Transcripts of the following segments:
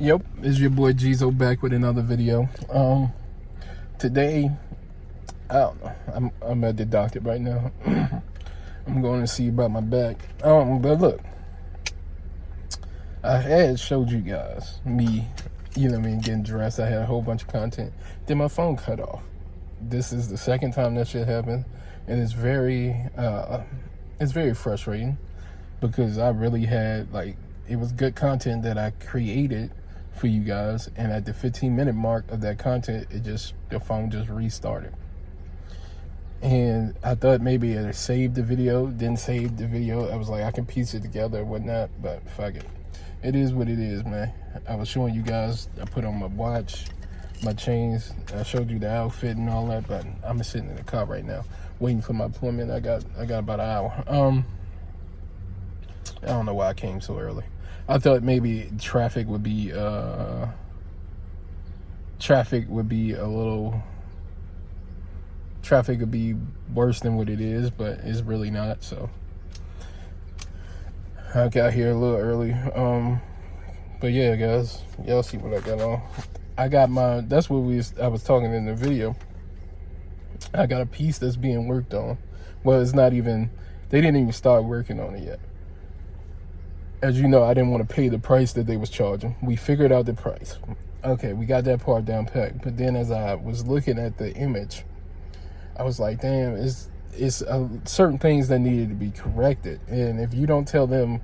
Yep, it's your boy Geezo back with another video. Today, I don't know. I'm at the doctor right now. I'm going to see about my back. But look, I had showed you guys me, getting dressed. I had a whole bunch of content. Then my phone cut off. This is the second time that shit happened, and it's very frustrating because I really had it was good content that I created for you guys, and at the 15-minute mark of that content, the phone just restarted. And I thought maybe it saved the video, didn't save the video. I was like, I can piece it together or whatnot, but fuck it. It is what it is, man. I was showing you guys, I put on my watch, my chains, I showed you the outfit and all that, but I'm sitting in the car right now, waiting for my appointment. I got about an hour. I don't know why I came so early. I thought maybe traffic would be worse than what it is, but it's really not. So I got here a little early. But yeah, guys, y'all see what I got on. I got that's what I was talking in the video. I got a piece that's being worked on. Well, they didn't even start working on it yet. As you know, I didn't want to pay the price that they was charging. We figured out the price. Okay, we got that part down packed. But then as I was looking at the image, I was like, damn, it's certain things that needed to be corrected. And if you don't tell them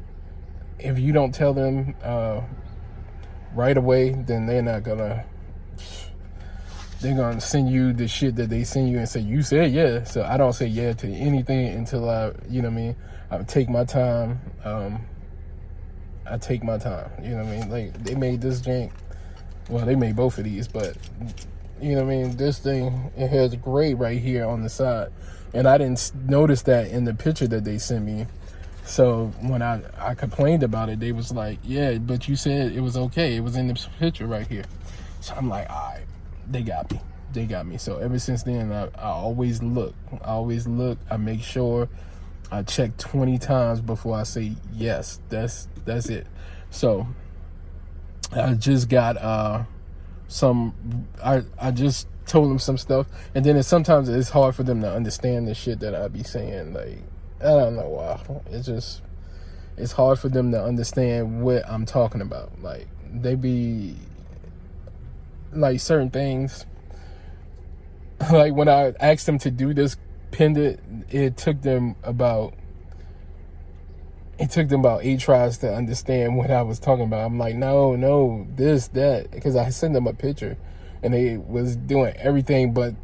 right away, then they're gonna send you the shit that they send you and say, you said yeah. So I don't say yeah to anything until I take my time. I take my time, Like, they made this jank. Well, they made both of these, but this thing, it has gray right here on the side, and I didn't notice that in the picture that they sent me. So when I complained about it, they was like, yeah, but you said it was okay, it was in the picture right here. So I'm like, all right, they got me. So ever since then, I always look, I make sure I check 20 times before I say yes. That's it. So I just got I just told them some stuff, and then sometimes it's hard for them to understand the shit that I be saying. Like, I don't know why. It's hard for them to understand what I'm talking about. Like, they be like certain things. Like when I asked them to do this pendant, it took them about 8 tries to understand what I was talking about. I'm like, no, this, that, because I sent them a picture and they was doing everything, but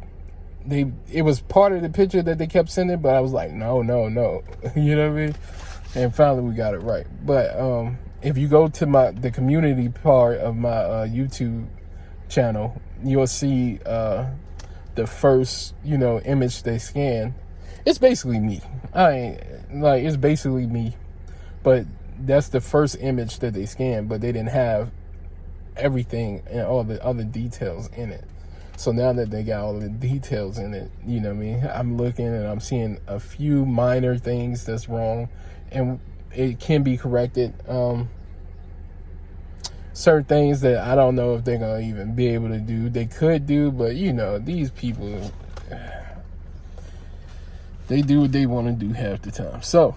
it was part of the picture that they kept sending, but I was like, no. You know what I mean? And finally we got it right. But if you go to the community part of my YouTube channel, you'll see the first image they scan. It's basically me. It's basically me, but that's the first image that they scanned, but they didn't have everything and all the other details in it. So now that they got all the details in it, I'm looking and I'm seeing a few minor things that's wrong, and it can be corrected. Certain things that I don't know if they're gonna even be able to do. They could do, but these people, they do what they want to do half the time. So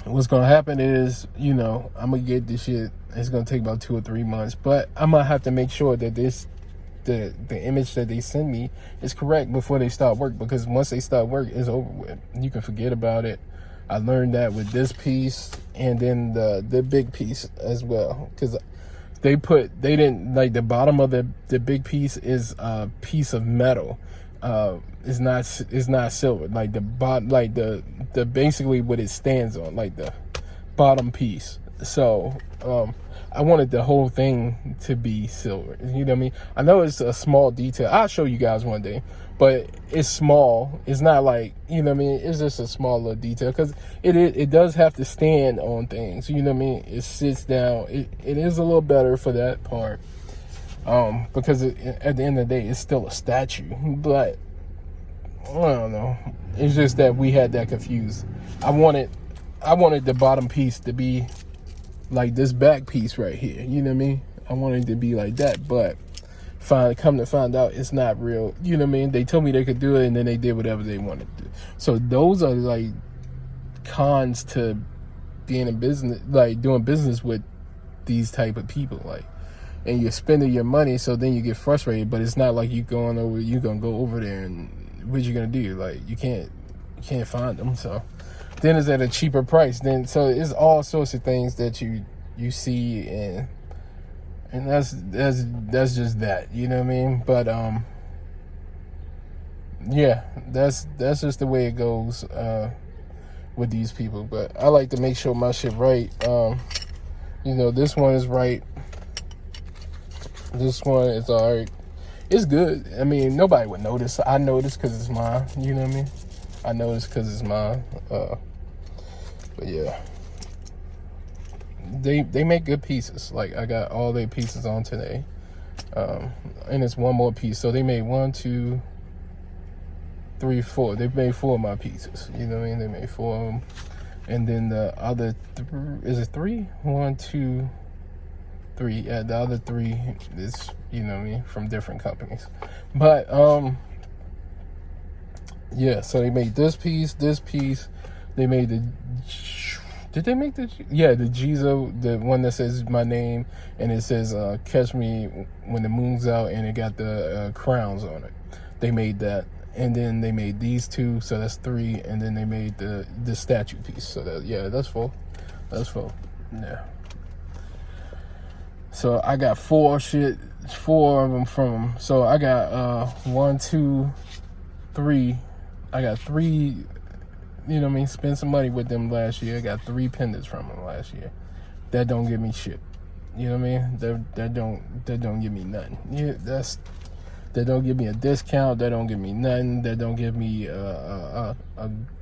what's gonna happen is, I'm gonna get this shit. It's gonna take about 2 or 3 months, but I'm gonna have to make sure that the image that they send me is correct before they start work, because once they start work, it's over with. You can forget about it. I learned that with this piece and then the big piece as well, because they didn't, like, the bottom of the big piece is a piece of metal. It's not silver. Like the basically what it stands on, like the bottom piece. So I wanted the whole thing to be silver. You know what I mean? I know it's a small detail. I'll show you guys one day, but it's small. It's not like, it's just a small little detail, because it does have to stand on things. You know what I mean? It sits down. It is a little better for that part, because at the end of the day, it's still a statue. But I don't know. It's just that we had that confused. I wanted the bottom piece to be like this back piece right here. You know what I mean? I wanted it to be like that, but come to find out it's not real. You know what I mean? They told me they could do it, and then they did whatever they wanted to do. So those are like cons to being in business, like doing business with these type of people, like, and you're spending your money, so then you get frustrated. But it's not like you're gonna go over there and what you gonna do? Like, you can't find them. So then it's at a cheaper price. Then so it's all sorts of things that you see, and that's just that. You know what I mean? But yeah, that's just the way it goes with these people. But I like to make sure my shit right. You know, this one is right. This one is all right. It's good. I mean, nobody would notice. I notice because it's mine. You know what I mean? I notice because it's mine. But yeah, they make good pieces. Like, I got all their pieces on today, and it's one more piece. So they made 1, 2, 3, 4. They made 4 of my pieces. You know what I mean? They made 4 of them, and then the other is it 3? 1, 2, 3. Yeah, the other 3 is, you know what I mean, from different companies. But yeah, so they made this piece. They made did they make the geezo, the one that says my name, and it says catch me when the moon's out, and it got the crowns on it. They made that. And then they made these 2, so that's 3, and then they made the statue piece. So that's 4. Yeah. So I got 4 of them from them. So I got 1, 2, 3. I got 3. You know what I mean? Spent some money with them last year. I got 3 pendants from them last year. That don't give me shit. You know what I mean? That don't give me nothing. Yeah, that don't give me a discount. That don't give me nothing. That don't give me a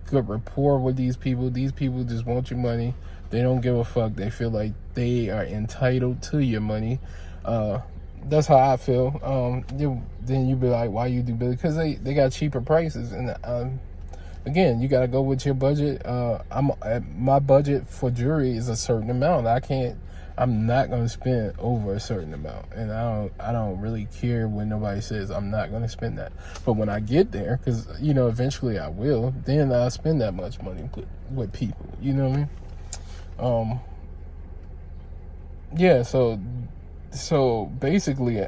good rapport with these people. These people just want your money. They don't give a fuck. They feel like they are entitled to your money. That's how I feel. Then you be like, why you do business? Because they got cheaper prices. And again, you got to go with your budget. My budget for jewelry is a certain amount. I'm not going to spend over a certain amount. And I don't really care when nobody says I'm not going to spend that. But when I get there, because, you know, eventually I will, then I'll spend that much money with people. You know what I mean? Yeah, so basically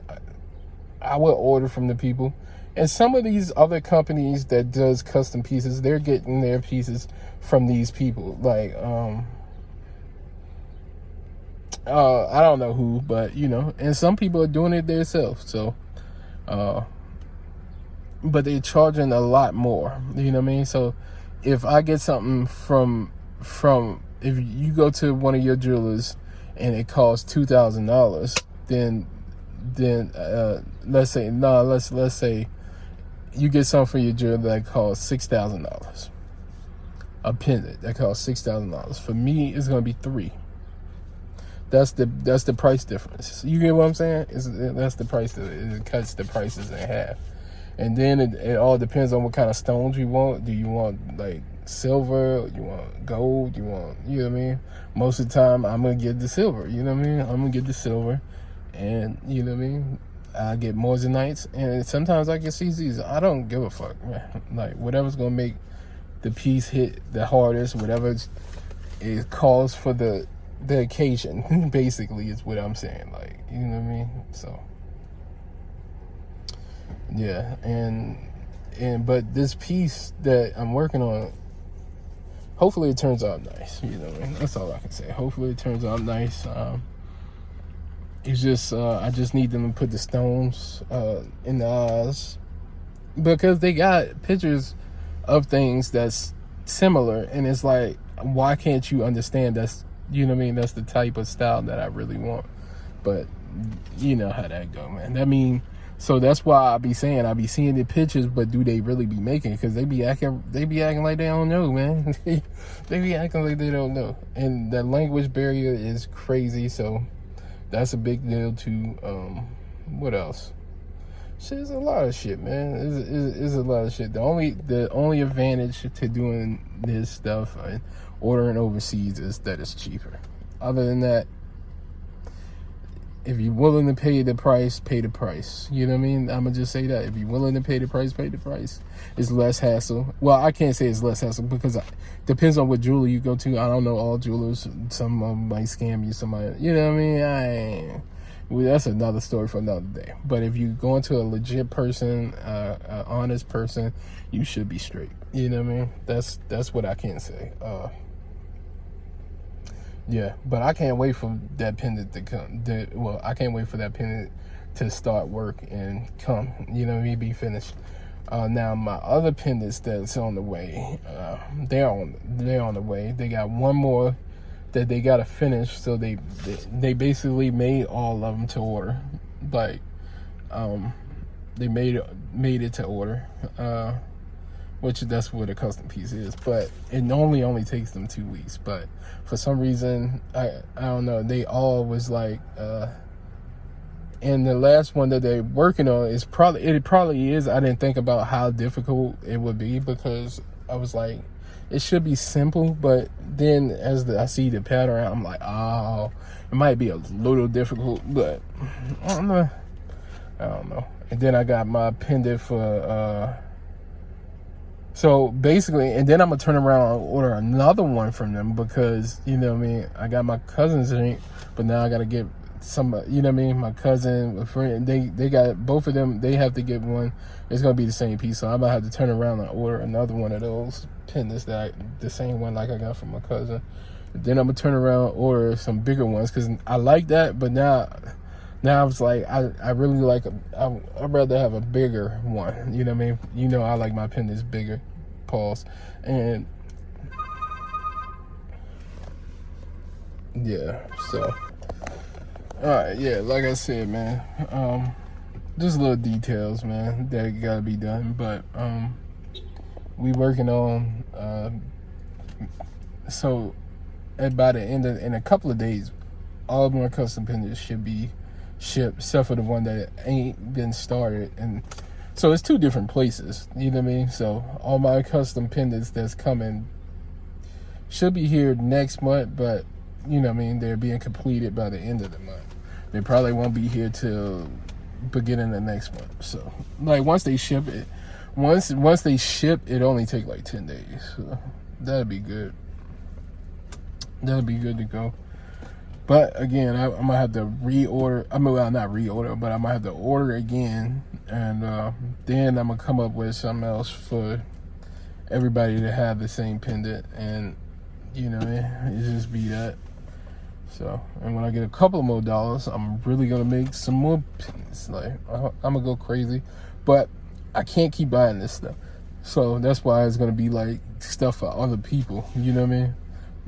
I would order from the people, and some of these other companies that does custom pieces, they're getting their pieces from these people, like I don't know who, but you know, and some people are doing it themselves. So but they're charging a lot more, you know what I mean? So if I get something from if you go to one of your jewelers and it costs $2,000, then let's say you get something for your jeweler that costs $6,000, a pendant that costs $6,000. For me, it's gonna be $3,000. That's the price difference. You get what I'm saying? That's the price. It cuts the prices in half. And then it all depends on what kind of stones you want. Do you want like silver? You want gold? You know what I mean? Most of the time, I'm going to get the silver. You know what I mean? I'm going to get the silver. And, you know what I mean? I get Moisanites. And sometimes I get CZs. I don't give a fuck, man. Like, whatever's going to make the piece hit the hardest, whatever it calls for the occasion, basically, is what I'm saying. Like, you know what I mean? So yeah, but this piece that I'm working on, hopefully it turns out nice. You know what I mean? That's all I can say. Hopefully it turns out nice. It's just I just need them to put the stones in the eyes, because they got pictures of things that's similar, and it's like, why can't you understand that's, you know what I mean, that's the type of style that I really want? But you know how that go, man. I mean, so that's why I be seeing the pictures, but do they really be making it? Because they be acting like they don't know, man. They be acting like they don't know, and the language barrier is crazy. So that's a big deal too. What else? Shit, there's a lot of shit, man. It's a lot of shit. The only advantage to doing this stuff and ordering overseas is that it's cheaper. other than that, if you're willing to pay the price, pay the price. You know what I mean? I'm going to just say that. If you're willing to pay the price, pay the price. It's less hassle. Well, I can't say it's less hassle because it depends on what jeweler you go to. I don't know all jewelers. Some of them might scam you. Somebody, you know what I mean? Well, that's another story for another day. But if you go into a legit person, an honest person, you should be straight. You know what I mean? That's what I can say. Yeah, but I can't wait for that pendant to come. I can't wait for that pendant to start work and come. You know what I mean? Be finished. Now my other pendants that's on the way, they're on the way. They got one more that they gotta finish. So they basically made all of them to order. Like, they made it to order. Which that's what a custom piece is, but it only takes them 2 weeks. But for some reason, I don't know, they all was like, and the last one that they're working on is probably is. I didn't think about how difficult it would be because I was like, it should be simple. But then as I see the pattern, I'm like, oh, it might be a little difficult, but I don't know. And then I got my pendant for. So basically, and then I'm going to turn around and order another one from them because, you know what I mean, I got my cousin's drink, but now I got to get somebody, you know what I mean, my cousin, a friend, they got, both of them, they have to get one. It's going to be the same piece, so I'm going to have to turn around and order another one of those pendants, the same one like I got from my cousin. Then I'm going to turn around and order some bigger ones because I like that, but now I was like, I really like, I'd rather have a bigger one. You know what I mean? You know, I like my pendants bigger. Pause. And yeah, so all right, yeah, like I said, man, just little details, man, that gotta be done. But we working on so by the end of, in a couple of days, all of my custom pendants should be shipped, except for the one that ain't been started. And so it's 2 different places, you know what I mean? So all my custom pendants that's coming should be here next month, but you know what I mean, they're being completed by the end of the month. They probably won't be here till beginning of next month. So like once they ship it, once they ship, it only take like 10 days. So that'd be good. That'll be good to go. But again, I'm gonna have to reorder. I mean, well, not reorder, but I'm gonna have to order again, and then I'm gonna come up with something else for everybody to have the same pendant, and you know, it just be that. So, and when I get a couple more dollars, I'm really gonna make some more pendants. Like, I'm gonna go crazy, but I can't keep buying this stuff. So that's why it's gonna be like stuff for other people. You know what I mean?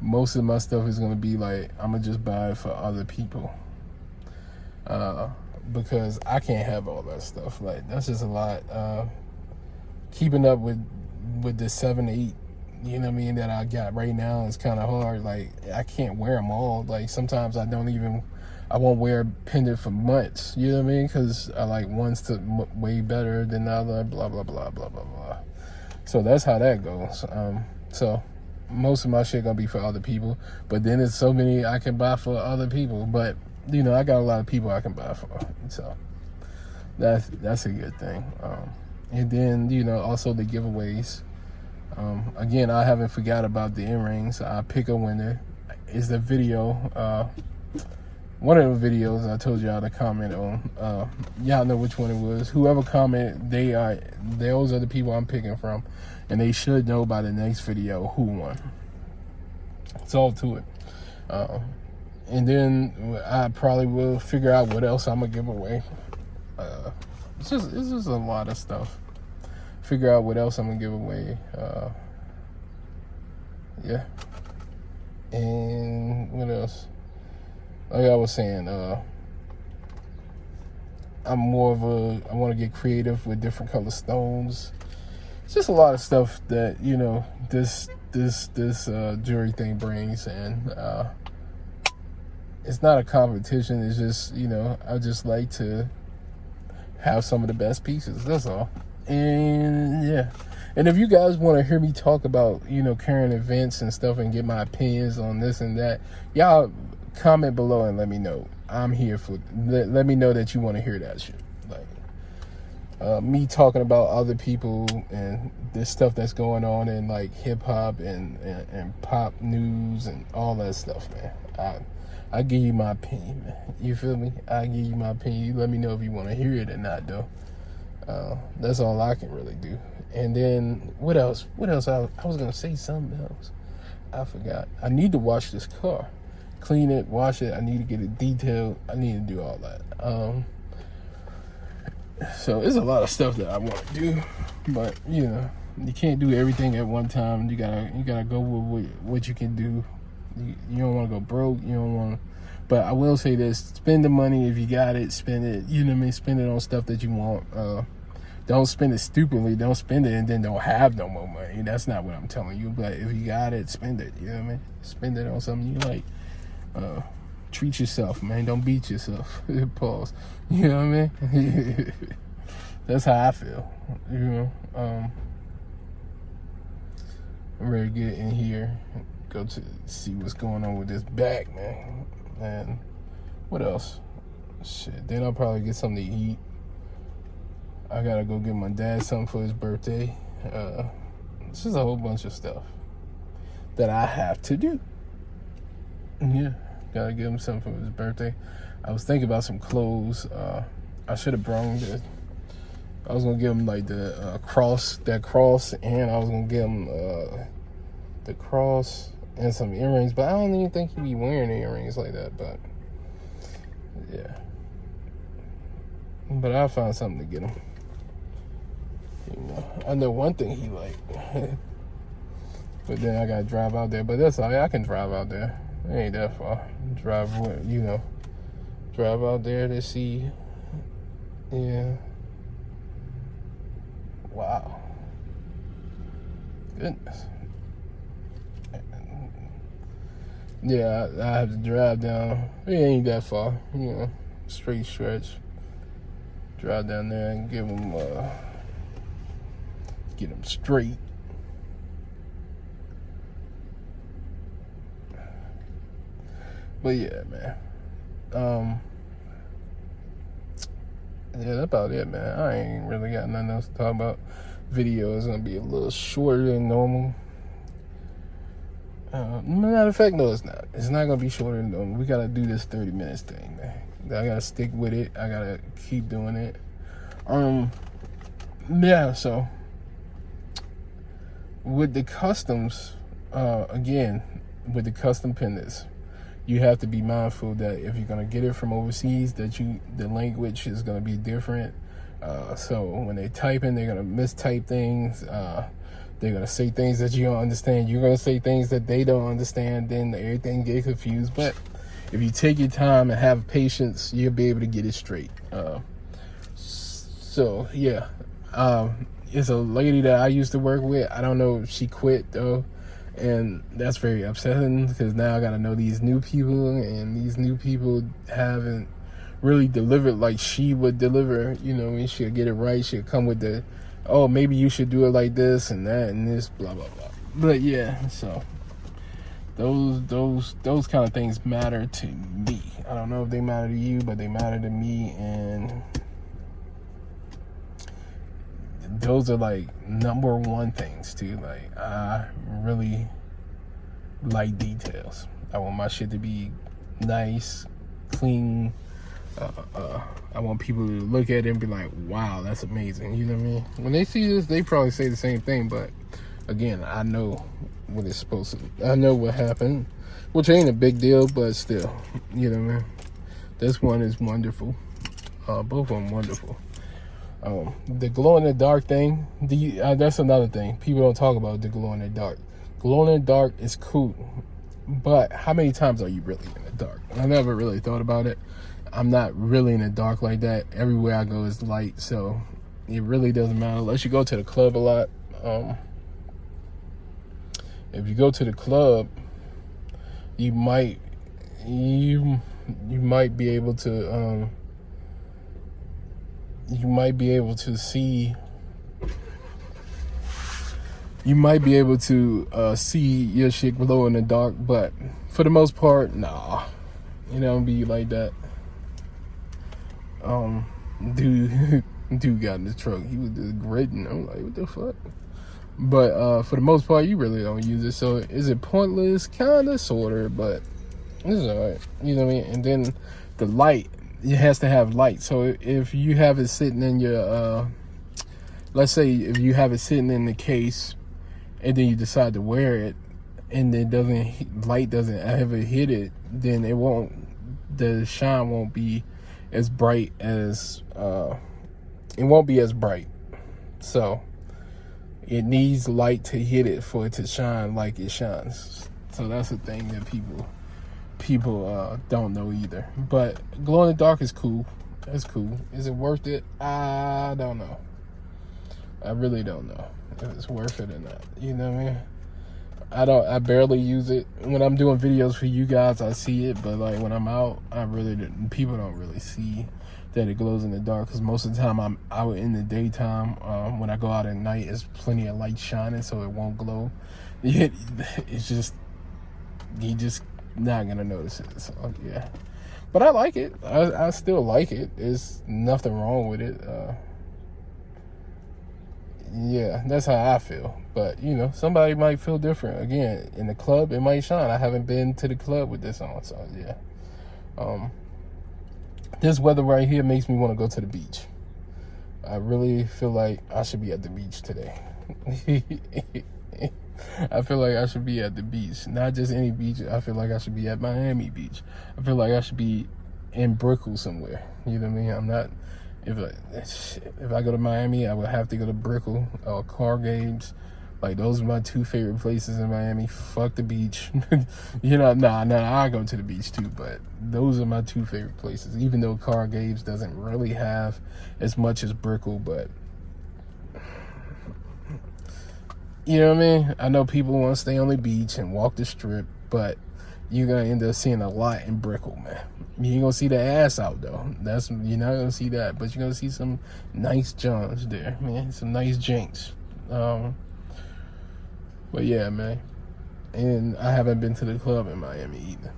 Most of my stuff is going to be like, I'm going to just buy it for other people. Because I can't have all that stuff. Like, that's just a lot. Keeping up with the 7, 8, you know what I mean, that I got right now is kind of hard. Like, I can't wear them all. Like, sometimes I won't wear a pendant for months. You know what I mean? Because I like one's way better than the other, blah, blah, blah, blah, blah, blah. So that's how that goes. So most of my shit gonna be for other people, but then there's so many I can buy for other people. But you know, I got a lot of people I can buy for, so that's a good thing. And then, you know, also the giveaways. Again, I haven't forgot about the earrings. I pick a winner. Is the video, one of the videos I told y'all to comment on. Y'all know which one it was. Whoever commented, those are the people I'm picking from. And they should know by the next video who won. It's all to it. And then I probably will figure out what else I'm gonna give away. It's just a lot of stuff. Figure out what else I'm gonna give away. Yeah. And what else? Like I was saying, I'm more of I want to get creative with different color stones. It's just a lot of stuff that, you know, this jewelry thing brings, and it's not a competition. It's just, you know, I just like to have some of the best pieces. That's all. And yeah, and if you guys want to hear me talk about, you know, current events and stuff and get my opinions on this and that, y'all comment below and let me know. I'm here for, let me know that you want to hear that shit. Like, me talking about other people and this stuff that's going on in like hip hop and pop news and all that stuff, man. I give you my opinion, man. You feel me? I give you my opinion. You let me know if you want to hear it or not, though. That's all I can really do. And then what else? I was gonna say something else. I forgot. I need to wash this car, clean it, wash it. I need to get it detailed. I need to do all that. So there's a lot of stuff that I want to do, but you know, you can't do everything at one time. You gotta go with what you can do. You don't want to go broke. You don't want to. But I will say this: spend the money if you got it. Spend it. You know what I mean? Spend it on stuff that you want. Don't spend it stupidly. Don't spend it and then don't have no more money. That's not what I'm telling you. But if you got it, spend it. You know what I mean? Spend it on something you like. Treat yourself, man. Don't beat yourself. Pause. You know what I mean? That's how I feel. You know. I'm ready to get in here. Go to see what's going on with this back, man. And what else? Shit. Then I'll probably get something to eat. I gotta go get my dad something for his birthday. It's just a whole bunch of stuff that I have to do. Yeah, gotta give him something for his birthday. I was thinking about some clothes. I should have brought him I was gonna give him like the cross, and I was gonna give him the cross and some earrings, but I don't even think he'd be wearing earrings like that. But yeah, but I'll find something to get him. You know, I know one thing he like, but then I gotta drive out there. But that's all right. I can drive out there. It ain't that far. Drive out there to see. Yeah. Wow. Goodness. Yeah, I have to drive down. It ain't that far. You know, straight stretch. Drive down there and get them straight. But yeah, man. Yeah, that's about it, man. I ain't really got nothing else to talk about. Video is gonna be a little shorter than normal. Matter of fact, no, it's not. It's not gonna be shorter than normal. We gotta do this 30 minutes thing, man. I gotta stick with it. I gotta keep doing it. Yeah, so with the customs, again, with the custom pendants, you have to be mindful that if you're gonna get it from overseas, that the language is gonna be different. So when they type in, they're gonna mistype things. They're gonna say things that you don't understand. You're gonna say things that they don't understand. Then everything gets confused. But if you take your time and have patience, you'll be able to get it straight. So yeah, it's a lady that I used to work with. I don't know if she quit though. And that's very upsetting because now I got to know these new people, and these new people haven't really delivered like she would deliver. You know, and she'll get it right. She'll come with the, oh, maybe you should do it like this and that and this, blah, blah, blah. But yeah, so those kind of things matter to me. I don't know if they matter to you, but they matter to me. And those are like number one things too. Like, I really like details. I want my shit to be nice, clean. I want people to look at it and be like, wow, that's amazing. You know what I mean? When they see this, they probably say the same thing. But again, I know what it's supposed to. I know what happened, which ain't a big deal, but still, you know what I mean? This one is wonderful. Both of them wonderful. The glow in the dark thing, that's another thing. People don't talk about the glow in the dark. Glow in the dark is cool, but how many times are you really in the dark? I never really thought about it. I'm not really in the dark like that. Everywhere I go is light, so it really doesn't matter unless you go to the club a lot. If you go to the club, you might be able to see. You might be able to see your shit glow in the dark, but for the most part, nah. You know, be like that. Dude got in the truck. He was just gritting. I'm like, what the fuck? But for the most part, you really don't use it. So is it pointless? Kinda, sorta, but it's alright. You know what I mean? And then the light, it has to have light. So if you have it sitting in your let's say if you have it sitting in the case and then you decide to wear it and light doesn't ever hit it, then the shine won't be as bright as it won't be as bright. So it needs light to hit it for it to shine like it shines. So that's the thing that people don't know either. But glow in the dark is cool. That's cool. Is it worth it? I don't know. I really don't know if it's worth it or not. You know what I mean? I barely use it. When I'm doing videos for you guys, I see it, but like when I'm out, people don't really see that it glows in the dark, because most of the time I'm out in the daytime. When I go out at night, there's plenty of light shining, so it won't glow. It's just, you just not gonna notice it. So yeah, but I like it. I still like it. There's nothing wrong with it. Yeah, that's how I feel. But you know, somebody might feel different. Again, in the club, it might shine. I haven't been to the club with this on, so yeah. This weather right here makes me want to go to the beach. I really feel like I should be at the beach today. I feel like I should be at the beach. Not just any beach. I feel like I should be at Miami Beach. I feel like I should be in Brickell somewhere. You know what I mean? I'm not... If I go to Miami, I would have to go to Brickell or Car Games. Like, those are my two favorite places in Miami. Fuck the beach. You know, I go to the beach too, but those are my two favorite places. Even though Car Games doesn't really have as much as Brickell, but you know what I mean? I know people want to stay on the beach and walk the strip, but you're gonna end up seeing a lot in Brickell, man. You ain't gonna see the ass out though. You're not gonna see that, but you're gonna see some nice Johns there, man. Some nice Jinks. But yeah, man. And I haven't been to the club in Miami either.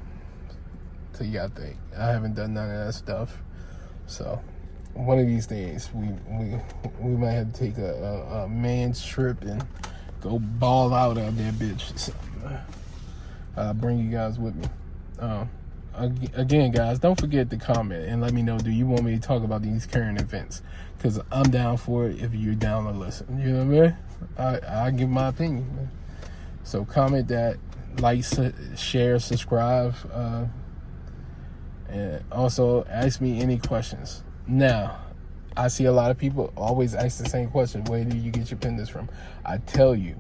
So you gotta think. I haven't done none of that stuff. So one of these days we might have to take a man's trip and go ball out there, bitch. So, I'll bring you guys with me. Again, guys, don't forget to comment and let me know, do you want me to talk about these current events? Because I'm down for it if you're down to listen. You know what I mean? I give my opinion, man. So comment that, like, share, subscribe, and also ask me any questions. Now, I see a lot of people always ask the same question: where do you get your pendants from? I tell you.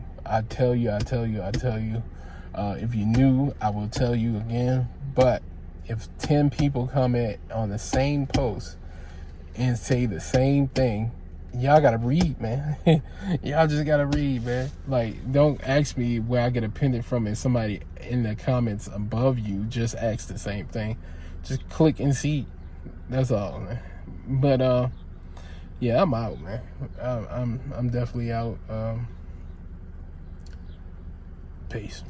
If you knew, I will tell you again. But if 10 people comment on the same post and say the same thing, y'all gotta read, man. Y'all just gotta read, man. Like, don't ask me where I get a pendant from and somebody in the comments above you just ask the same thing. Just click and see. That's all, man. But yeah, I'm out, man. I'm definitely out. Peace.